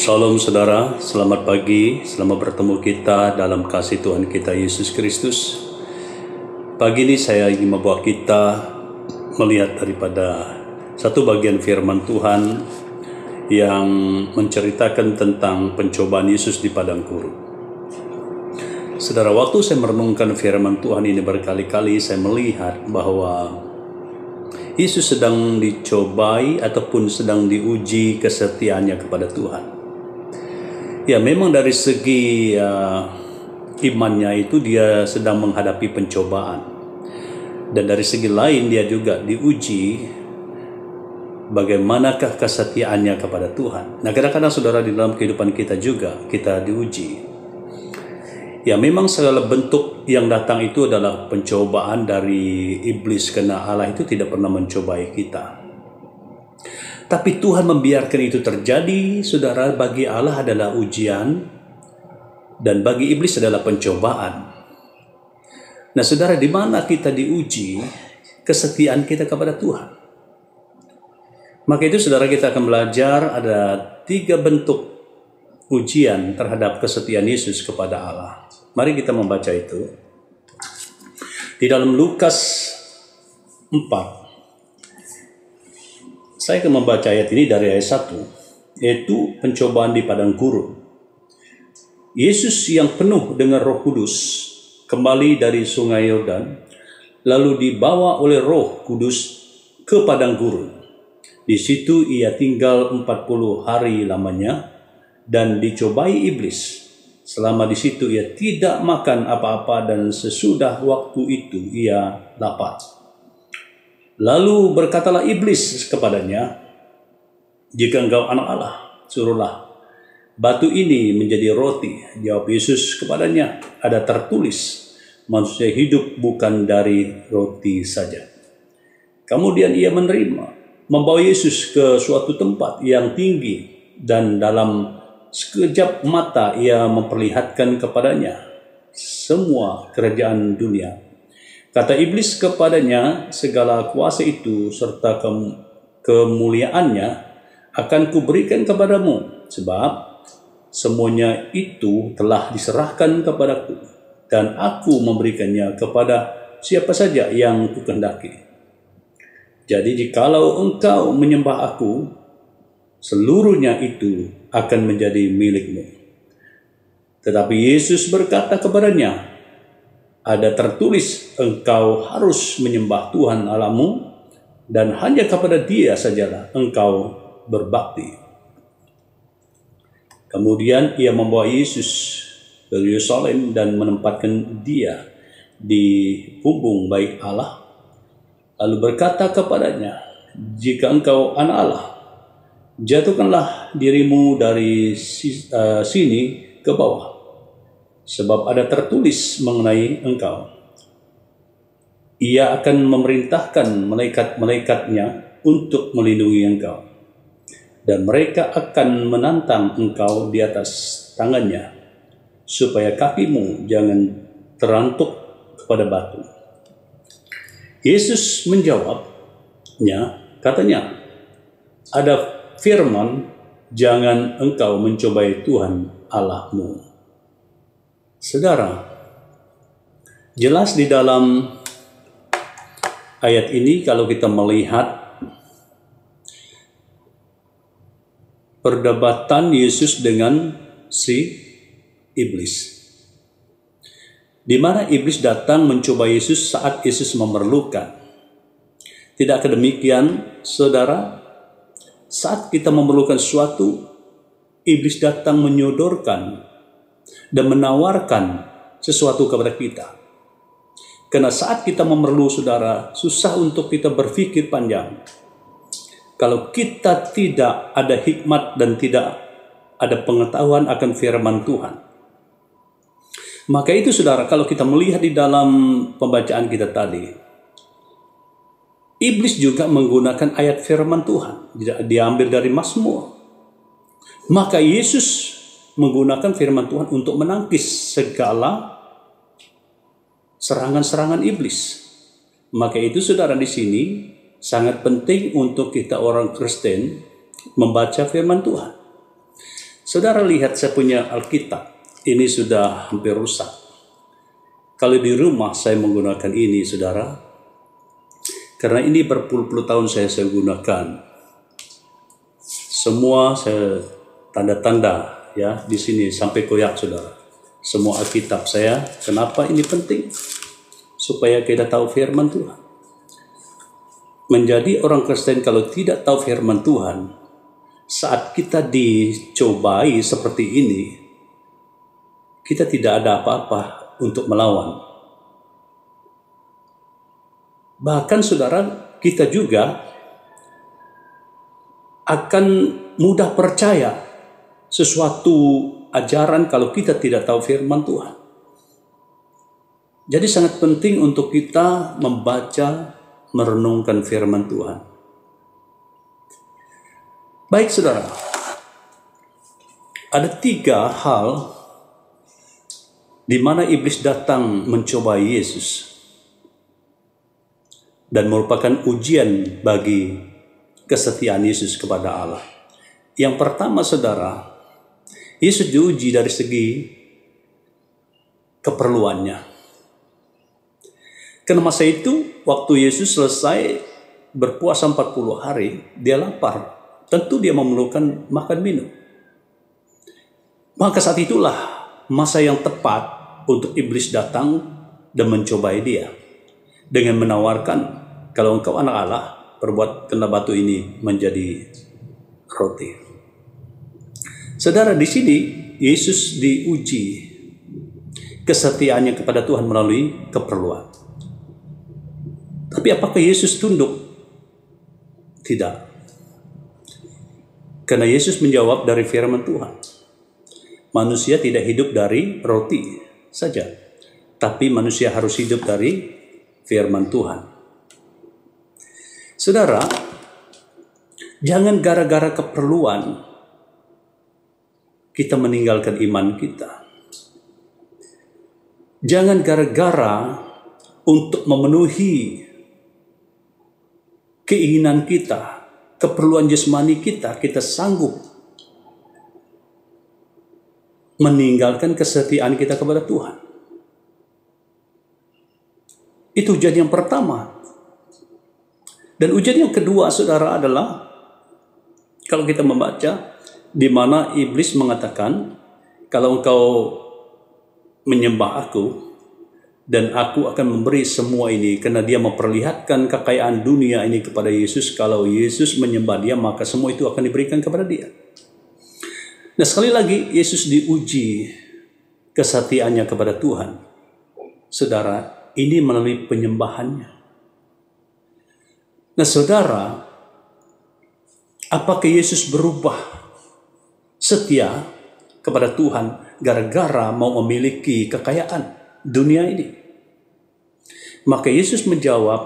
Shalom saudara, selamat pagi, selamat bertemu kita dalam kasih Tuhan kita Yesus Kristus. Pagi ini saya ingin membawa kita melihat daripada satu bagian firman Tuhan yang menceritakan tentang pencobaan Yesus di padang gurun. Saudara, waktu saya merenungkan firman Tuhan ini berkali-kali saya melihat bahwa Yesus sedang dicobai ataupun sedang diuji kesetiaannya kepada Tuhan. Ya, memang dari segi imannya itu dia sedang menghadapi pencobaan. Dan dari segi lain dia juga diuji bagaimanakah kesetiaannya kepada Tuhan. Nah, kadang-kadang saudara di dalam kehidupan kita juga kita diuji. Ya, memang segala bentuk yang datang itu adalah pencobaan dari iblis, karena Allah itu tidak pernah mencobai kita. Tapi Tuhan membiarkan itu terjadi, saudara. Bagi Allah adalah ujian dan bagi iblis adalah pencobaan. Nah, saudara, di mana kita diuji kesetiaan kita kepada Tuhan. Maka itu saudara, kita akan belajar ada 3 bentuk ujian terhadap kesetiaan Yesus kepada Allah. Mari kita membaca itu. Di dalam Lukas 4. Saya akan membaca ayat ini dari ayat 1, yaitu pencobaan di padang gurun. Yesus yang penuh dengan Roh Kudus kembali dari sungai Yordan, lalu dibawa oleh Roh Kudus ke padang gurun. Di situ ia tinggal 40 hari lamanya dan dicobai iblis. Selama di situ ia tidak makan apa-apa dan sesudah waktu itu ia lapar. Lalu berkatalah iblis kepadanya, "Jika engkau anak Allah, suruhlah batu ini menjadi roti." Jawab Yesus kepadanya, "Ada tertulis, manusia hidup bukan dari roti saja." Kemudian ia membawa Yesus ke suatu tempat yang tinggi, dan dalam sekejap mata ia memperlihatkan kepadanya semua kerajaan dunia. Kata iblis kepadanya, "Segala kuasa itu serta kemuliaannya akan kuberikan kepadamu, sebab semuanya itu telah diserahkan kepadaku, dan aku memberikannya kepada siapa saja yang kukehendaki. Jadi jikalau engkau menyembah aku, seluruhnya itu akan menjadi milikmu." Tetapi Yesus berkata kepadanya, "Ada tertulis, engkau harus menyembah Tuhan Allahmu, dan hanya kepada Dia sajalah engkau berbakti." Kemudian ia membawa Yesus ke Yerusalem dan menempatkan Dia di punggung baik Allah, lalu berkata kepadanya, "Jika engkau anak Allah, jatuhkanlah dirimu dari sini ke bawah. Sebab ada tertulis mengenai engkau, Ia akan memerintahkan malaikat-malaikatnya untuk melindungi engkau, dan mereka akan menantang engkau di atas tangannya, supaya kakimu jangan terantuk kepada batu." Yesus menjawabnya, katanya, "Ada firman, jangan engkau mencobai Tuhan Allahmu." Saudara, jelas di dalam ayat ini kalau kita melihat perdebatan Yesus dengan si iblis, di mana iblis datang mencoba Yesus saat Yesus memerlukan. Tidak demikian, saudara, saat kita memerlukan sesuatu, iblis datang menyodorkan dan menawarkan sesuatu kepada kita. Karena saat kita memerlukan, saudara, susah untuk kita berpikir panjang. Kalau kita tidak ada hikmat dan tidak ada pengetahuan akan firman Tuhan. Maka itu, saudara, kalau kita melihat di dalam pembacaan kita tadi, iblis juga menggunakan ayat firman Tuhan, diambil dari Mazmur. Maka Yesus menggunakan firman Tuhan untuk menangkis segala serangan-serangan iblis. Maka itu, saudara, di sini sangat penting untuk kita orang Kristen membaca firman Tuhan. Saudara lihat saya punya Alkitab, ini sudah hampir rusak. Kalau di rumah saya menggunakan ini, saudara, karena ini berpuluh-puluh tahun saya gunakan. Semua saya tanda-tanda ya di sini sampai koyak, saudara. Semua Alkitab saya. Kenapa ini penting? Supaya kita tahu firman Tuhan. Menjadi orang Kristen kalau tidak tahu firman Tuhan, saat kita dicobai seperti ini, kita tidak ada apa-apa untuk melawan. Bahkan saudara, kita juga akan mudah percaya sesuatu ajaran kalau kita tidak tahu firman Tuhan. Jadi sangat penting untuk kita membaca, merenungkan firman Tuhan. Baik saudara, ada 3 hal di mana iblis datang mencobai Yesus dan merupakan ujian bagi kesetiaan Yesus kepada Allah. Yang pertama saudara, Yesus diuji dari segi keperluannya. Karena masa itu waktu Yesus selesai berpuasa 40 hari, dia lapar. Tentu dia memerlukan makan minum. Maka saat itulah masa yang tepat untuk iblis datang dan mencobai dia dengan menawarkan, kalau engkau anak Allah, perbuatkanlah batu ini menjadi roti. Saudara, di sini Yesus diuji kesetiaannya kepada Tuhan melalui keperluan. Tapi apakah Yesus tunduk? Tidak. Karena Yesus menjawab dari firman Tuhan. Manusia tidak hidup dari roti saja, tapi manusia harus hidup dari firman Tuhan. Saudara, jangan gara-gara keperluan kita meninggalkan iman kita. Jangan gara-gara untuk memenuhi keinginan kita, keperluan jasmani kita, kita sanggup meninggalkan kesetiaan kita kepada Tuhan. Itu ujian yang pertama. Dan ujian yang kedua, saudara, adalah kalau kita membaca di mana iblis mengatakan, kalau engkau menyembah aku dan aku akan memberi semua ini, karena dia memperlihatkan kekayaan dunia ini kepada Yesus. Kalau Yesus menyembah dia, maka semua itu akan diberikan kepada dia. Nah, sekali lagi Yesus diuji kesetiaannya kepada Tuhan. Saudara, ini melalui penyembahannya. Nah saudara, apakah Yesus berubah setia kepada Tuhan gara-gara mau memiliki kekayaan dunia ini? Maka Yesus menjawab,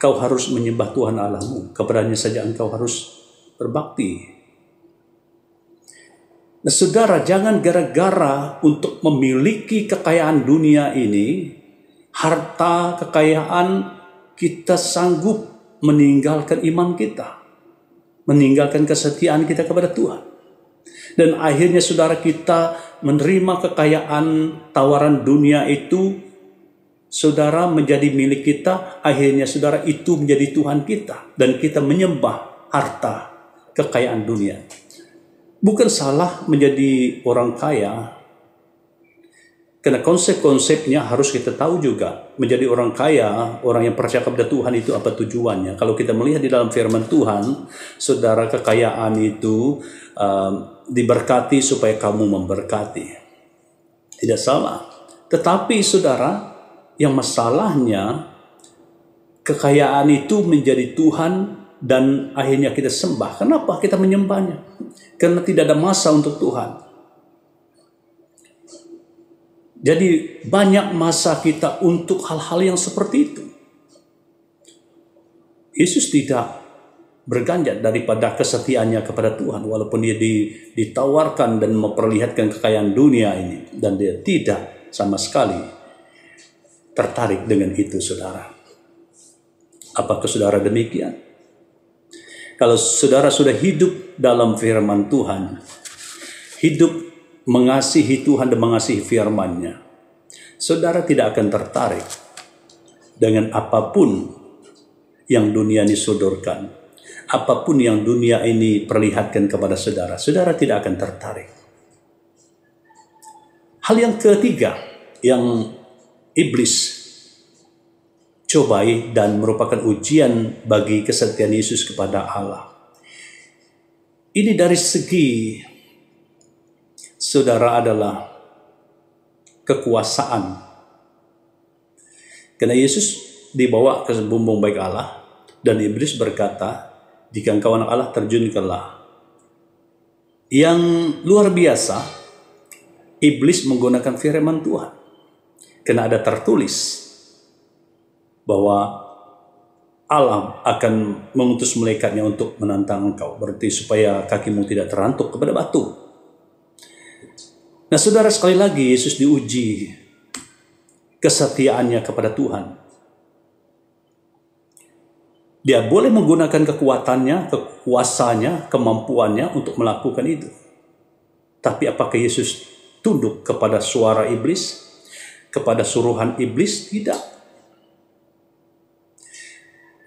kau harus menyembah Tuhan Allahmu, kepadanya saja engkau harus berbakti. Nah saudara, jangan gara-gara untuk memiliki kekayaan dunia ini, harta, kekayaan, kita sanggup meninggalkan iman kita, meninggalkan kesetiaan kita kepada Tuhan. Dan akhirnya saudara, kita menerima kekayaan tawaran dunia itu, saudara, menjadi milik kita. Akhirnya saudara, itu menjadi Tuhan kita, dan kita menyembah harta kekayaan dunia. Bukan salah menjadi orang kaya, karena konsep-konsepnya harus kita tahu juga. Menjadi orang kaya, orang yang percaya kepada Tuhan, itu apa tujuannya? Kalau kita melihat di dalam firman Tuhan, saudara, kekayaan itu diberkati supaya kamu memberkati. Tidak salah. Tetapi saudara, yang masalahnya, kekayaan itu menjadi Tuhan dan akhirnya kita sembah. Kenapa kita menyembahnya? Karena tidak ada masa untuk Tuhan. Jadi banyak masa kita untuk hal-hal yang seperti itu. Yesus tidak berganjat daripada kesetiaannya kepada Tuhan, walaupun dia ditawarkan dan memperlihatkan kekayaan dunia ini, dan dia tidak sama sekali tertarik dengan itu, saudara. Apakah saudara demikian? Kalau saudara sudah hidup dalam firman Tuhan, hidup mengasihi Tuhan dan mengasihi firman-Nya, saudara tidak akan tertarik dengan apapun yang dunia ini sodorkan, apapun yang dunia ini perlihatkan kepada saudara, saudara tidak akan tertarik. Hal yang ketiga yang iblis cobai dan merupakan ujian bagi kesetiaan Yesus kepada Allah. Ini dari segi saudara adalah kekuasaan. Karena Yesus dibawa ke bumbung baik Allah dan iblis berkata, jika engkau anak Allah terjunkanlah. Yang luar biasa, iblis menggunakan firman Tuhan. Karena ada tertulis bahwa Allah akan mengutus malaikatnya untuk menantang engkau. Berarti supaya kakimu tidak terantuk kepada batu. Nah saudara, sekali lagi Yesus diuji kesetiaannya kepada Tuhan. Dia boleh menggunakan kekuatannya, kekuasaannya, kemampuannya untuk melakukan itu. Tapi apakah Yesus tunduk kepada suara iblis? Kepada suruhan iblis? Tidak.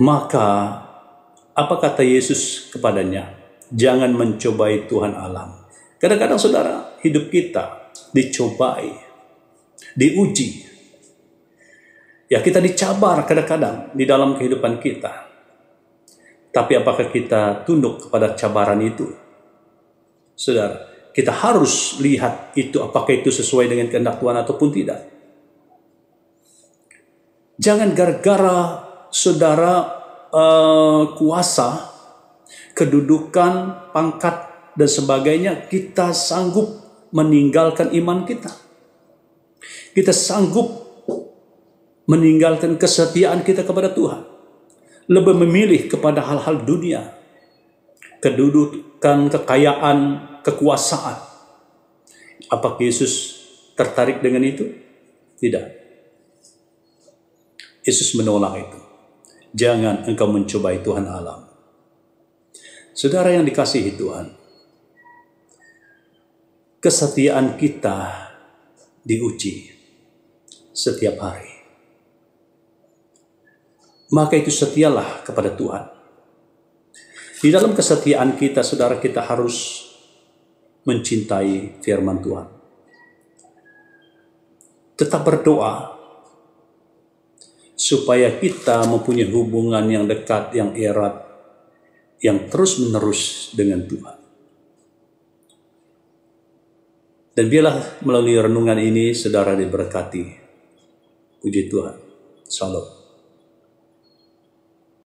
Maka apa kata Yesus kepadanya? Jangan mencobai Tuhan Allah. Kadang-kadang saudara, hidup kita dicobai, diuji. Ya, kita dicabar kadang-kadang di dalam kehidupan kita. Tapi apakah kita tunduk kepada cabaran itu? Saudara, kita harus lihat itu, apakah itu sesuai dengan kehendak Tuhan ataupun tidak. Jangan gara-gara saudara kuasa, kedudukan, pangkat, dan sebagainya, kita sanggup meninggalkan iman kita. Kita sanggup meninggalkan kesetiaan kita kepada Tuhan. Lebih memilih kepada hal-hal dunia. Kedudukan, kekayaan, kekuasaan. Apakah Yesus tertarik dengan itu? Tidak. Yesus menolak itu. Jangan engkau mencobai Tuhan Allah. Saudara yang dikasihi Tuhan, kesetiaan kita diuji setiap hari. Maka itu setialah kepada Tuhan. Di dalam kesetiaan kita, saudara, kita harus mencintai firman Tuhan. Tetap berdoa supaya kita mempunyai hubungan yang dekat, yang erat, yang terus-menerus dengan Tuhan. Dan biarlah melalui renungan ini, saudara diberkati. Puji Tuhan. Salam.